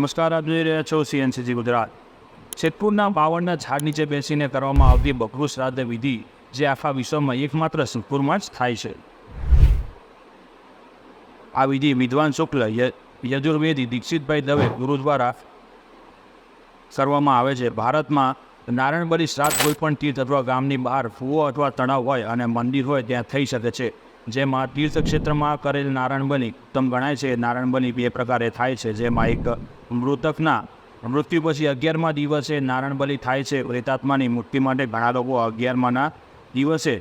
નમસ્કાર, આપ જોઈ રહ્યા છો CNCG ગુજરાત। સિદ્ધપુરના બાવળના ઝાડ નીચે બેસીને કરવામાં આવતી બકરું શ્રાદ્ધ વિધિ જે આખા વિશ્વમાં એકમાત્ર સિદ્ધપુરમાં જ થાય છે। આ વિધિ વિદ્વાન શુક્લ યજુર્વેદી દીક્ષિતભાઈ દવે ગુરુ દ્વારા કરવામાં આવે છે। ભારતમાં નારાયણ બલિ શ્રાદ્ધ કોઈપણ તીર્થ અથવા ગામની બહાર કૂવો અથવા તળાવ હોય અને મંદિર હોય ત્યાં થઈ શકે છે, જેમાં તીર્થક્ષેત્રમાં કરેલ નારાયણ બલિ ઉત્તમ ગણાય છે। નારાયણ બલિ બે પ્રકારે થાય છે, જેમાં એક મૃતકના મૃત્યુ પછી 11મા દિવસે નારાયણ બલિ થાય છે। પ્રેતાત્માની મુક્તિ માટે ઘણા લોકો 11માના દિવસે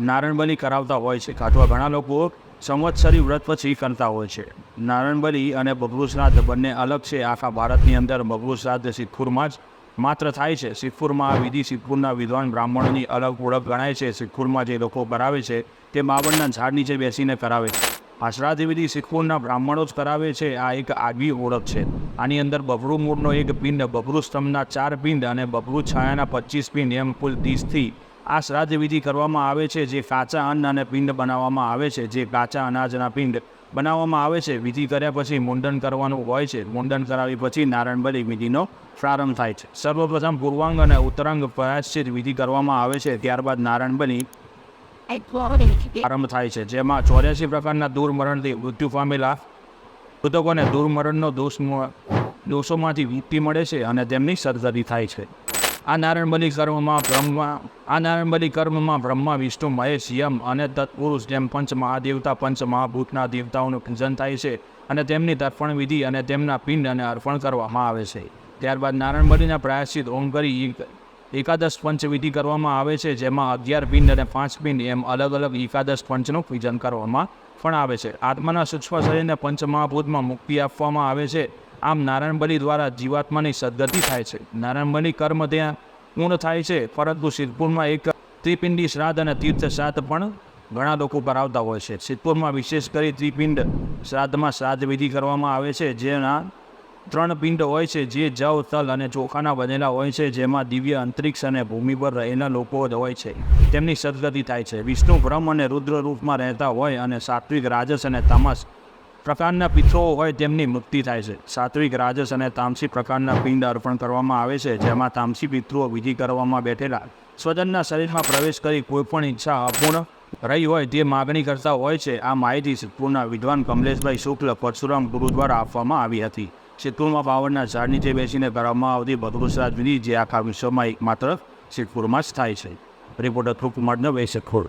નારાયણ બલિ કરાવતા હોય છે, અથવા ઘણા લોકો સંવત્સરી વ્રત પછી કરતા હોય છે। નારાયણ બલિ અને બકરું શ્રાદ્ધ બંને અલગ છે। આખા ભારતની અંદર બકરું શ્રાદ્ધ સિદ્ધપુરમાં જ માત્ર થાય છે। સિદ્ધપુરમાં આ વિધિ સિદ્ધપુરના વિદ્વાન બ્રાહ્મણોની અલગ ઓળખ ગણાય છે। સિદ્ધપુરમાં જે લોકો કરાવે છે તે બાવળના ઝાડ નીચે બેસીને કરાવે છે। આ શ્રાદ્ધ વિધિ સિદ્ધપુરના બ્રાહ્મણો જ કરાવે છે। આ એક આગવી ઓળખ છે। આની અંદર બકરું મૂળનો એક પિંડ, બકરું સ્તંભના 4 પિંડ અને બકરું છાયાના 25 પિંડ એમ કુલ 30થી આ શ્રાદ્ધ વિધિ કરવામાં આવે છે। જે કાચા અન્ન અને પિંડ બનાવવામાં આવે છે, જે કાચા અનાજના પિંડ બનાવવામાં આવે છે। વિધિ કર્યા પછી મુંડન કરવાનું હોય છે। મુંડન કરાવી પછી નારાયણ બલિ વિધિનો પ્રારંભ થાય છે। સર્વપ્રથમ પૂર્વાંગ અને ઉત્તરાંગ પ્રાયશ્ચિત વિધિ કરવામાં આવે છે, ત્યારબાદ નારાયણ બલિ પ્રારંભ થાય છે, જેમાં 84 પ્રકારના દુર્મરણથી મૃત્યુ પામેલા મૃતકોને દુર્મરણનો દોષોમાંથી મુક્તિ મળે છે અને તેમની સદગતિ થાય છે। આ નારાયણ બલિ કર્મમાં બ્રહ્મા, વિષ્ણુ, મહેશ, યમ અને તત્પુરુષ જેમ પંચ મહાદેવતા, પંચ મહાભૂતના દેવતાઓનું પૂજન થાય છે અને તેમની તર્પણ વિધિ અને તેમના પિંડ અને અર્પણ કરવામાં આવે છે। ત્યારબાદ નારાયણ બલિના પ્રાયશ્ચિત ઓમ કરી એકાદશ પંચ વિધિ કરવામાં આવે છે, જેમાં 11 પિંડ અને 5 પિંડ એમ અલગ અલગ એકાદશ પંચનું પૂજન કરવામાં પણ આવે છે। આત્માના સૂક્ષ્મ શરીરને પંચ મહાભૂતમાં મુક્તિ આપવામાં આવે છે। આમ નારાયણ બલિ દ્વારા જીવાત્માની સદગતિ થાય છે। નારાયણ બલિ કર્મ ત્યાં પૂર્ણ થાય છે, પરંતુ સિદ્ધપુરમાં એક ત્રિપિંડી શ્રાદ્ધ અને તીર્થ શ્રાદ્ધ પણ ઘણા લોકો કરાવતા હોય છે। સિદ્ધપુરમાં વિશેષ કરી ત્રિપિંડ શ્રાદ્ધમાં શ્રાદ્ધ વિધિ કરવામાં આવે છે, જેના 3 પિંડ હોય છે, જે જવ, તલ અને ચોખાના બનેલા હોય છે, જેમાં દિવ્ય અંતરિક્ષ અને ભૂમિ પર રહેલા લોકો હોય છે, તેમની સદગતિ થાય છે। વિષ્ણુ, બ્રહ્મ અને રુદ્ર રૂપમાં રહેતા હોય અને સાત્વિક, રાજસ અને તામસ પ્રકારના પિતૃઓ હોય તેમની મુક્તિ થાય છે। સાત્વિક, રાજસ અને તામસી પ્રકારના પિંડ અર્પણ કરવામાં આવે છે, જેમાં તામસી પિતૃઓ વિધિ કરવામાં બેઠેલા સ્વજનના શરીરમાં પ્રવેશ કરી કોઈપણ ઈચ્છા અપૂર્ણ રહી હોય તે માગણી કરતા હોય છે। આ માહિતી સિદ્ધપુરના વિદ્વાન કમલેશભાઈ શુક્લ પરશુરામ ગુરુ દ્વારા આપવામાં આવી હતી। સિદ્ધપુરમાં બાવળના ઝાડ નીચે બેસીને કરવામાં આવતી બકરું શ્રાદ્ધ વિધિ જે આખા વિશ્વમાં એકમાત્ર સિદ્ધપુરમાં જ થાય છે। રિપોર્ટર કૃપકુમાર દવે, સિદ્ધપુર।